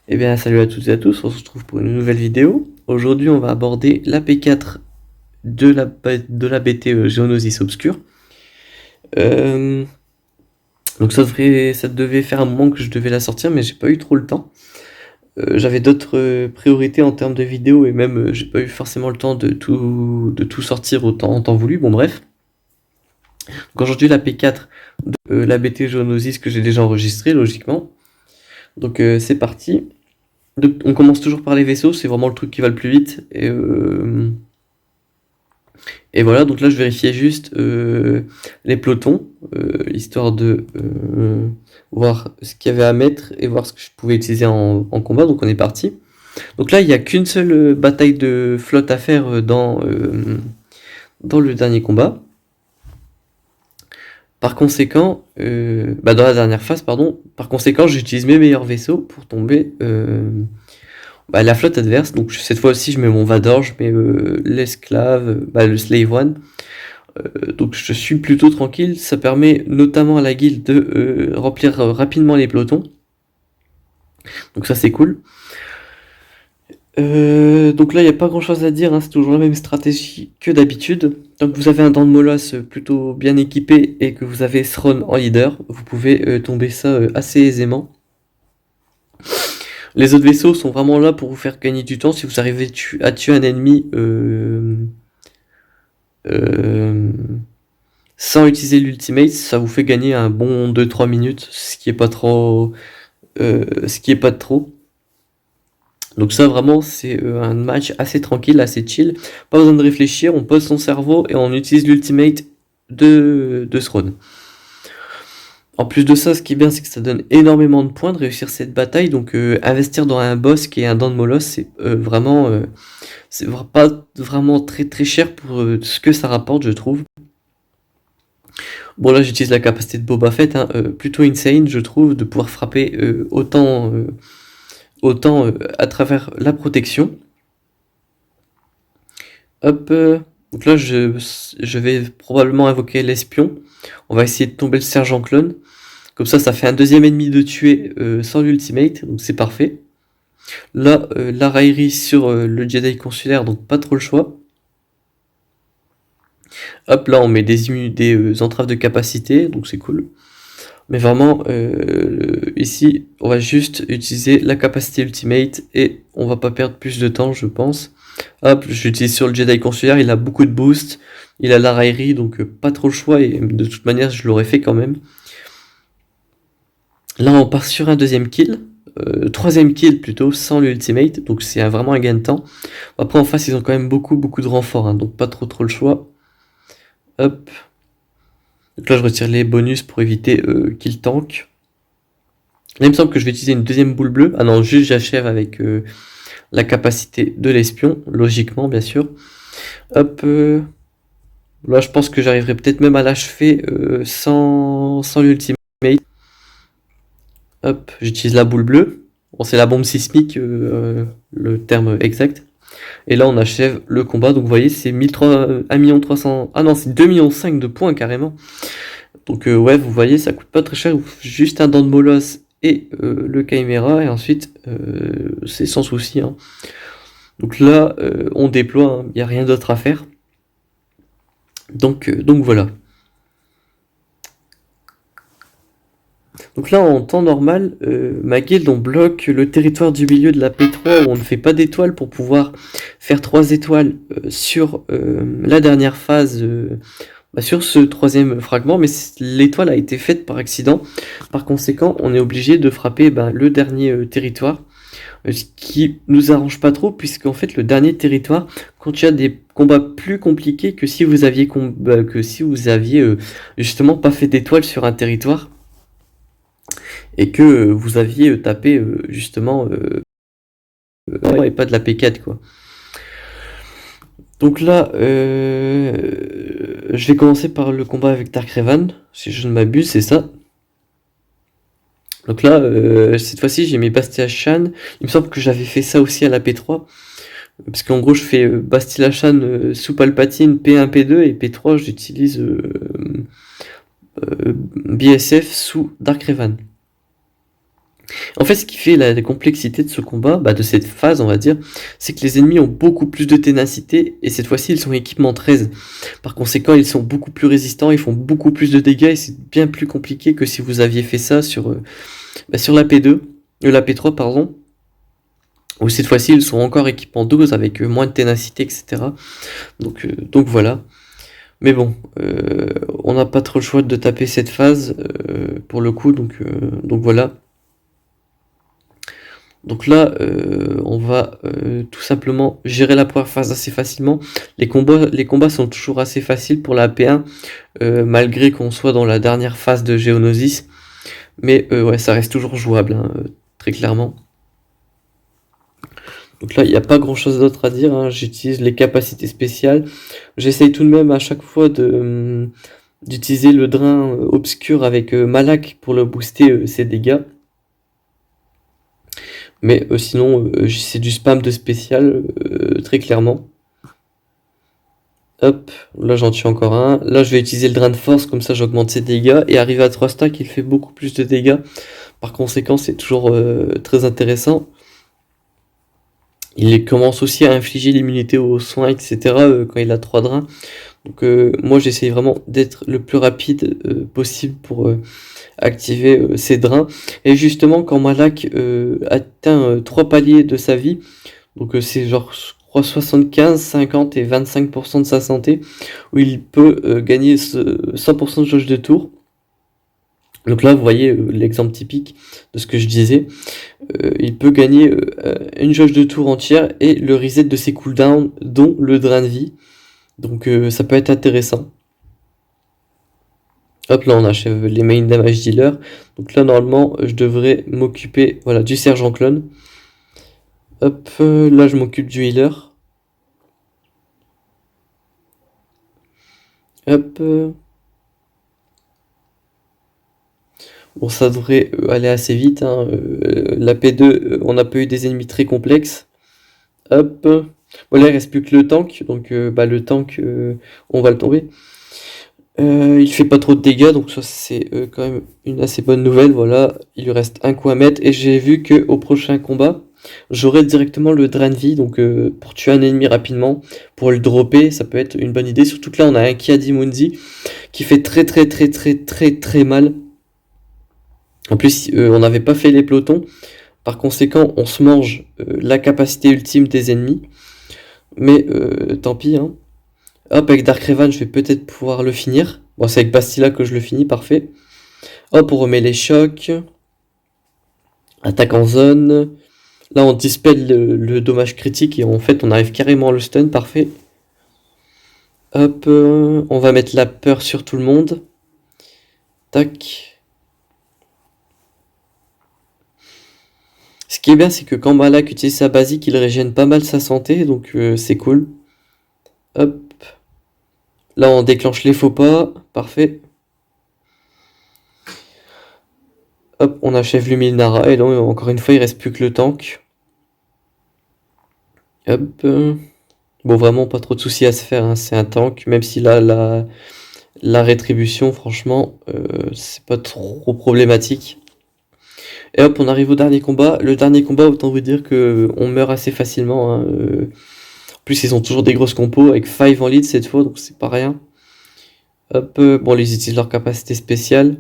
Eh bien, salut à toutes et à tous, on se retrouve pour une nouvelle vidéo. Aujourd'hui, on va aborder la P4 de la BT Geonosis Obscure. Euh, donc ça devait faire un moment que je devais la sortir, mais j'ai pas eu trop le temps. J'avais d'autres priorités en termes de vidéos et même j'ai pas eu forcément le temps de tout sortir en temps voulu. Bon, bref. Donc aujourd'hui, la P4 de la BT Geonosis que j'ai déjà enregistrée, logiquement. Donc c'est parti. Donc, on commence toujours par les vaisseaux, c'est vraiment le truc qui va le plus vite. Et voilà, donc là je vérifiais juste les pelotons, histoire de voir ce qu'il y avait à mettre et voir ce que je pouvais utiliser en combat. Donc on est parti. Donc là il n'y a qu'une seule bataille de flotte à faire dans le dernier combat. Par conséquent, dans la dernière phase, pardon, par conséquent j'utilise mes meilleurs vaisseaux pour tomber la flotte adverse. Donc cette fois aussi je mets mon Vador, je mets l'esclave, le Slave One. Donc je suis plutôt tranquille, ça permet notamment à la guilde de remplir rapidement les pelotons. Donc ça c'est cool. Donc là il n'y a pas grand chose à dire, hein, c'est toujours la même stratégie que d'habitude. Tant que vous avez un dent de molosse plutôt bien équipé et que vous avez Throne en leader, vous pouvez tomber ça assez aisément. Les autres vaisseaux sont vraiment là pour vous faire gagner du temps si vous arrivez à tuer un ennemi euh, sans utiliser l'ultimate, ça vous fait gagner un bon 2-3 minutes, ce qui est pas trop. Ce qui est pas de trop. Donc ça vraiment c'est un match assez tranquille, assez chill. Pas besoin de réfléchir, on pose son cerveau et on utilise l'ultimate de Throne. En plus de ça, ce qui est bien, c'est que ça donne énormément de points de réussir cette bataille. Donc investir dans un boss qui est un dent de molosse, c'est c'est pas vraiment très très cher pour ce que ça rapporte, je trouve. Bon là j'utilise la capacité de Boba Fett, hein, plutôt insane je trouve de pouvoir frapper autant à travers la protection. Hop, donc là je vais probablement invoquer l'espion. On va essayer de tomber le sergent clone. Comme ça fait un deuxième ennemi de tuer sans l'ultimate, donc c'est parfait. Là, la raillerie sur le Jedi consulaire, donc pas trop le choix. Hop, là on met des entraves de capacité, donc c'est cool. Mais vraiment, ici, on va juste utiliser la capacité ultimate et on va pas perdre plus de temps, je pense. Hop, j'utilise sur le Jedi consulaire, il a beaucoup de boost, il a la raillerie, donc pas trop le choix, et de toute manière, je l'aurais fait quand même. Là, on part sur un deuxième kill, troisième kill plutôt, sans l'ultimate, donc c'est vraiment un gain de temps. Après, en face, ils ont quand même beaucoup de renforts, hein, donc pas trop le choix. Hop. Donc là, je retire les bonus pour éviter qu'il tank. Là, il me semble que je vais utiliser une deuxième boule bleue. Ah non, juste j'achève avec la capacité de l'espion, logiquement, bien sûr. Hop. Là, je pense que j'arriverai peut-être même à l'achever sans l'ultimate. Hop, j'utilise la boule bleue. Bon, c'est la bombe sismique, le terme exact. Et là, on achève le combat. Donc, vous voyez, c'est 1 300 000. Ah non, c'est 2,5 millions de points carrément. Donc, ouais, vous voyez, ça coûte pas très cher. Juste un dent de molosse et le Chimera. Et ensuite, c'est sans souci. Hein. Donc là, on déploie. Il n'y a rien d'autre à faire. Donc voilà. Donc là, en temps normal, ma guilde, on bloque le territoire du milieu de la P3 où on ne fait pas d'étoiles pour pouvoir faire 3 étoiles sur la dernière phase, sur ce troisième fragment, mais l'étoile a été faite par accident. Par conséquent, on est obligé de frapper le dernier territoire, ce qui nous arrange pas trop, puisqu'en fait, le dernier territoire contient des combats plus compliqués que si vous aviez, justement pas fait d'étoiles sur un territoire et que vous aviez tapé justement et pas de la P4 quoi. Donc là, je vais commencer par le combat avec Dark Revan, si je ne m'abuse, c'est ça. Donc là, cette fois-ci, j'ai mis Bastila Shan. Il me semble que j'avais fait ça aussi à la P3. Parce qu'en gros, je fais Bastila Shan sous Palpatine, P1, P2, et P3, j'utilise BSF sous Dark Revan. En fait, ce qui fait la complexité de ce combat, de cette phase, on va dire, c'est que les ennemis ont beaucoup plus de ténacité, et cette fois-ci, ils sont équipement 13. Par conséquent, ils sont beaucoup plus résistants, ils font beaucoup plus de dégâts, et c'est bien plus compliqué que si vous aviez fait ça sur la P2, la P3, pardon, où cette fois-ci, ils sont encore équipement 12, avec moins de ténacité, etc. Donc voilà. Mais bon, on n'a pas trop le choix de taper cette phase, pour le coup, donc voilà. Donc là, on va tout simplement gérer la première phase assez facilement. Les combats sont toujours assez faciles pour la P1, malgré qu'on soit dans la dernière phase de Geonosis. Mais ouais, ça reste toujours jouable, hein, très clairement. Donc là, il n'y a pas grand chose d'autre à dire, hein. J'utilise les capacités spéciales. J'essaye tout de même à chaque fois d'utiliser le drain obscur avec Malak pour le booster ses dégâts. Mais sinon, c'est du spam de spécial, très clairement. Hop, là j'en tue encore un. Là je vais utiliser le drain de force, comme ça j'augmente ses dégâts. Et arrivé à 3 stacks, il fait beaucoup plus de dégâts. Par conséquent, c'est toujours très intéressant. Il commence aussi à infliger l'immunité aux soins, etc. Quand il a 3 drains. Donc moi j'essaye vraiment d'être le plus rapide possible pour activer ces drains. Et justement, quand Malak atteint 3 paliers de sa vie, donc c'est genre je crois 75, 50 et 25% de sa santé, où il peut gagner 100% de jauge de tour. Donc là, vous voyez l'exemple typique de ce que je disais. Il peut gagner une jauge de tour entière et le reset de ses cooldowns, dont le drain de vie. Donc ça peut être intéressant. Hop, là on achève les main damage dealer. Donc là normalement je devrais m'occuper, voilà, du sergent clone. Hop, là je m'occupe du healer. Hop. Bon, ça devrait aller assez vite, hein. La P2, on n'a pas eu des ennemis très complexes. Hop. Bon, là il reste plus que le tank, donc le tank, on va le tomber. Il fait pas trop de dégâts, donc ça c'est quand même une assez bonne nouvelle. Voilà, il lui reste un coup à mettre, et j'ai vu que au prochain combat, j'aurai directement le drain de vie, donc pour tuer un ennemi rapidement, pour le dropper, ça peut être une bonne idée. Surtout que là on a un Kiadimundi qui fait très très très très très très mal. En plus, on n'avait pas fait les pelotons, par conséquent on se mange la capacité ultime des ennemis. Mais tant pis, hein. Hop, avec Dark Revan, je vais peut-être pouvoir le finir. Bon, c'est avec Bastila que je le finis, parfait. Hop, on remet les chocs. Attaque en zone. Là, on dispelle le dommage critique et en fait, on arrive carrément à le stun, parfait. Hop, on va mettre la peur sur tout le monde. Tac. Ce qui est bien, c'est que quand Malak utilise sa basique, il régène pas mal sa santé, donc c'est cool. Hop. Là, on déclenche les faux pas, parfait. Hop, on achève l'Umilnara, et là, encore une fois, il reste plus que le tank. Hop. Bon, vraiment, pas trop de soucis à se faire, hein. C'est un tank, même si là, la rétribution, franchement, c'est pas trop problématique. Et hop, on arrive au dernier combat. Le dernier combat, autant vous dire que on meurt assez facilement, hein. En plus, ils ont toujours des grosses compos, avec 5 en lead cette fois, donc c'est pas rien. Hop, bon, ils utilisent leur capacité spéciale.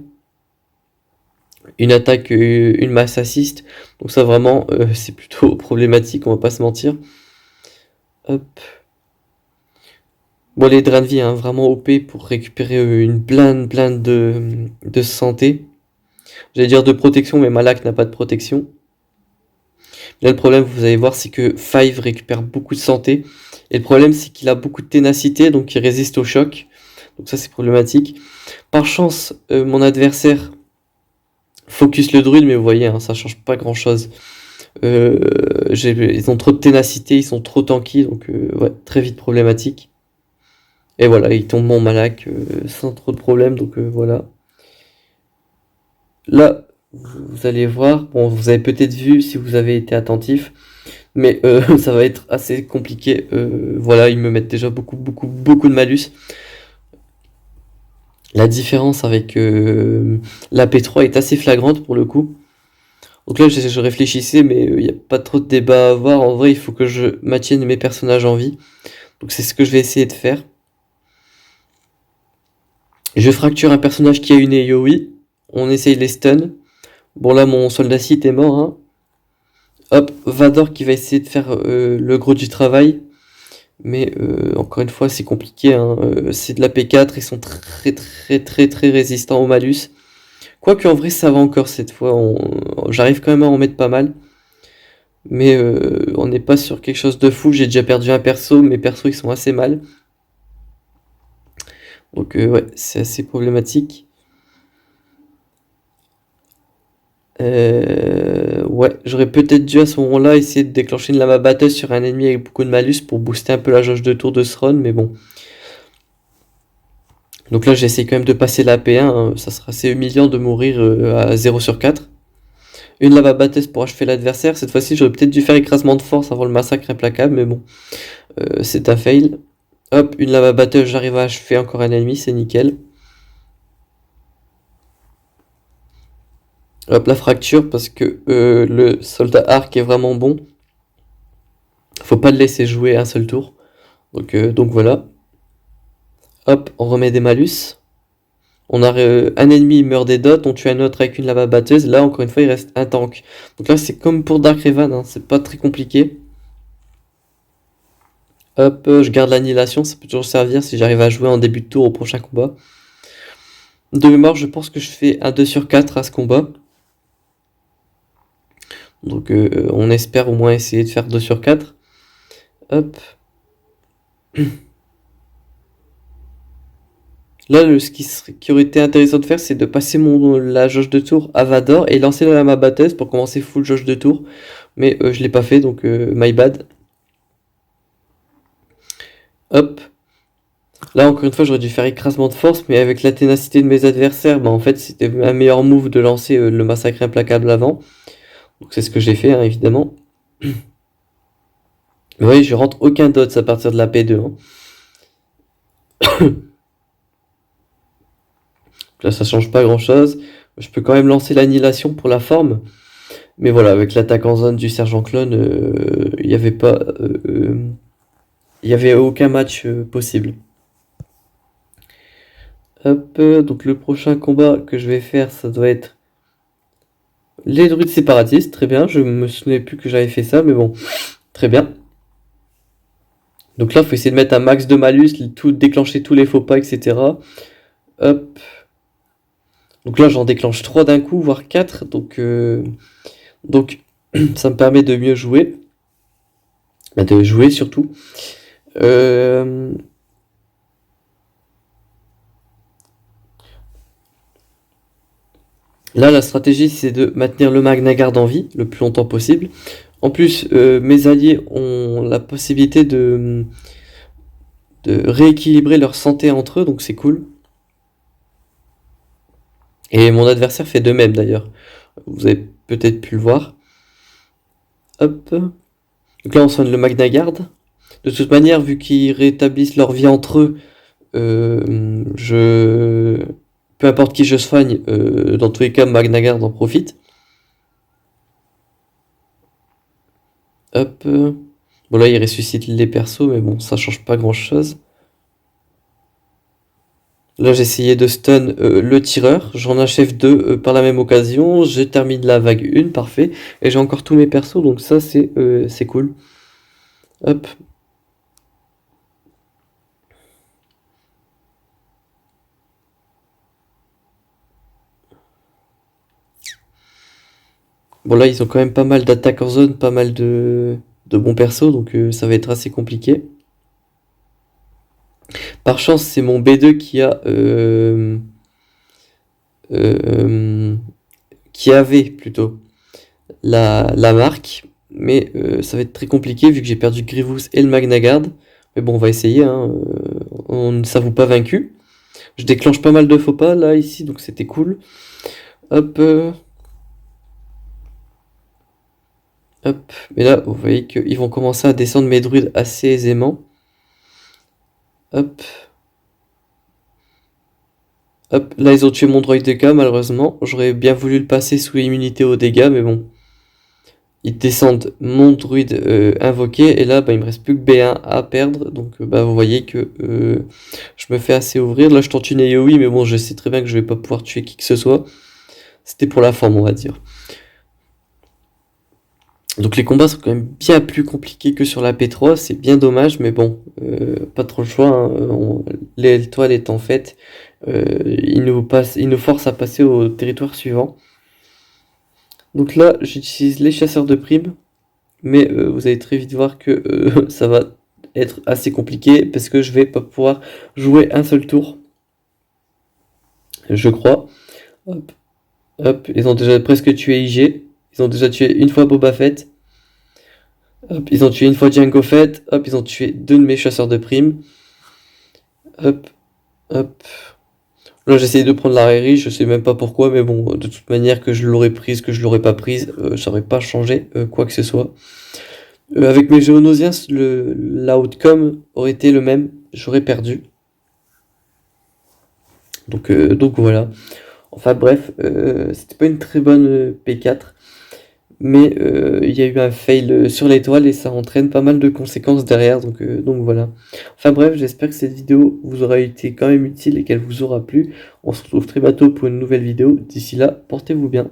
Une attaque, une masse assist. Donc ça, vraiment, c'est plutôt problématique, on va pas se mentir. Hop. Bon, les drains de vie, hein, vraiment OP pour récupérer une blinde de santé. J'allais dire de protection, mais Malak n'a pas de protection. Là, le problème, vous allez voir, c'est que Five récupère beaucoup de santé. Et le problème, c'est qu'il a beaucoup de ténacité, donc il résiste au choc. Donc ça, c'est problématique. Par chance, mon adversaire focus le druide, mais vous voyez, hein, ça change pas grand-chose. Ils ont trop de ténacité, ils sont trop tanky, donc ouais, très vite problématique. Et voilà, il tombe mon Malak sans trop de problème, donc voilà. Là, vous allez voir, bon, vous avez peut-être vu si vous avez été attentif, mais ça va être assez compliqué. Voilà, ils me mettent déjà beaucoup de malus. La différence avec la P3 est assez flagrante pour le coup. Donc là, je réfléchissais, mais il n'y a pas trop de débat à avoir. En vrai, il faut que je maintienne mes personnages en vie. Donc c'est ce que je vais essayer de faire. Je fracture un personnage qui a une AoE. On essaye les stuns. Bon là, mon soldat Sith est mort, hein. Hop, Vador qui va essayer de faire le gros du travail. Mais encore une fois, c'est compliqué, hein. C'est de la P4, ils sont très résistants au malus. Quoique en vrai, ça va encore cette fois. J'arrive quand même à en mettre pas mal. Mais on n'est pas sur quelque chose de fou. J'ai déjà perdu un perso, mes persos ils sont assez mal. Donc ouais, c'est assez problématique. Ouais, j'aurais peut-être dû à ce moment-là essayer de déclencher une lama batteuse sur un ennemi avec beaucoup de malus pour booster un peu la jauge de tour de ce run, mais bon. Donc là, j'essaie quand même de passer la P1, hein. Ça sera assez humiliant de mourir à 0 sur 4. Une lava batteuse pour achever l'adversaire. Cette fois-ci, j'aurais peut-être dû faire écrasement de force avant le massacre implacable, mais bon, c'est un fail. Hop, une lava batteuse, j'arrive à achever encore un ennemi, c'est nickel. Hop, la fracture, parce que le soldat arc est vraiment bon. Faut pas le laisser jouer un seul tour. Donc voilà. Hop, on remet des malus. On a un ennemi, il meurt des dots, on tue un autre avec une lava batteuse. Là, encore une fois, il reste un tank. Donc là, c'est comme pour Dark Revan, hein, c'est pas très compliqué. Hop, je garde l'annihilation, ça peut toujours servir si j'arrive à jouer en début de tour au prochain combat. De mémoire, je pense que je fais un 2 sur 4 à ce combat. Donc on espère au moins essayer de faire 2 sur 4. Hop. Là, ce qui aurait été intéressant de faire, c'est de passer la jauge de tour à Vador et lancer la lama batteuse pour commencer full jauge de tour. Mais je l'ai pas fait, donc my bad. Hop. Là, encore une fois, j'aurais dû faire écrasement de force, mais avec la ténacité de mes adversaires, bah, en fait, c'était un meilleur move de lancer le massacre implacable avant. Donc c'est ce que j'ai fait, hein, évidemment. Vous voyez, je rentre aucun dots à partir de la P2, hein. Là, ça change pas grand-chose. Je peux quand même lancer l'annihilation pour la forme. Mais voilà, avec l'attaque en zone du sergent clone, il n'y avait pas... il y avait aucun match possible. Hop, donc le prochain combat que je vais faire, ça doit être les druides séparatistes. Très bien, je me souvenais plus que j'avais fait ça, mais bon, très bien. Donc là, il faut essayer de mettre un max de malus, déclencher tous les faux pas, etc. Hop. Donc là, j'en déclenche 3 d'un coup, voire 4. Donc ça me permet de mieux jouer. De jouer surtout. Là, la stratégie, c'est de maintenir le Magna Guard en vie le plus longtemps possible. En plus, mes alliés ont la possibilité de rééquilibrer leur santé entre eux, donc c'est cool. Et mon adversaire fait de même d'ailleurs. Vous avez peut-être pu le voir. Hop. Donc là, on soigne le Magna Guard. De toute manière, vu qu'ils rétablissent leur vie entre eux, peu importe qui je soigne, dans tous les cas, Magna Guard en profite. Hop. Bon là, il ressuscite les persos, mais bon, ça change pas grand-chose. Là, j'ai essayé de stun le tireur. J'en achève 2 par la même occasion. Je termine la vague 1, parfait. Et j'ai encore tous mes persos, donc ça, c'est cool. Hop. Bon là, ils ont quand même pas mal d'attaques en zone, pas mal de bons persos, donc ça va être assez compliqué. Par chance, c'est mon B2 qui avait plutôt la marque, mais ça va être très compliqué vu que j'ai perdu Grievous et le Magna Guard. Mais bon, on va essayer, hein. On ne s'avoue pas vaincu. Je déclenche pas mal de faux pas là, ici, donc c'était cool. Hop. Hop. Mais là, vous voyez qu'ils vont commencer à descendre mes druides assez aisément. Hop. Hop. Là, ils ont tué mon droid de cas, malheureusement. J'aurais bien voulu le passer sous immunité aux dégâts, mais bon. ils descendent mon druide invoqué, et là bah, il me reste plus que B1 à perdre, donc bah, vous voyez que je me fais assez ouvrir. Là je tente une AoE, mais bon je sais très bien que je vais pas pouvoir tuer qui que ce soit. C'était pour la forme, on va dire. Donc les combats sont quand même bien plus compliqués que sur la P3, c'est bien dommage, mais bon, pas trop le choix, hein. L'étoile étant faite, il nous force à passer au territoire suivant. Donc là, j'utilise les chasseurs de primes, mais vous allez très vite voir que ça va être assez compliqué, parce que je vais pas pouvoir jouer un seul tour, je crois. Hop, hop, ils ont déjà presque tué IG, ils ont déjà tué une fois Boba Fett. Hop, ils ont tué une fois Jango Fett. Hop, ils ont tué 2 de mes chasseurs de primes. Hop, hop. Là, j'essaye de prendre la Riri, je sais même pas pourquoi, mais bon, de toute manière, que je l'aurais prise, que je l'aurais pas prise, ça aurait pas changé quoi que ce soit. Avec mes Géonosiens, l'outcome aurait été le même, j'aurais perdu. Donc voilà. Enfin bref, c'était pas une très bonne P4. Mais il y a eu un fail sur l'étoile et ça entraîne pas mal de conséquences derrière, donc voilà. Enfin bref, j'espère que cette vidéo vous aura été quand même utile et qu'elle vous aura plu. On se retrouve très bientôt pour une nouvelle vidéo. D'ici là, portez-vous bien.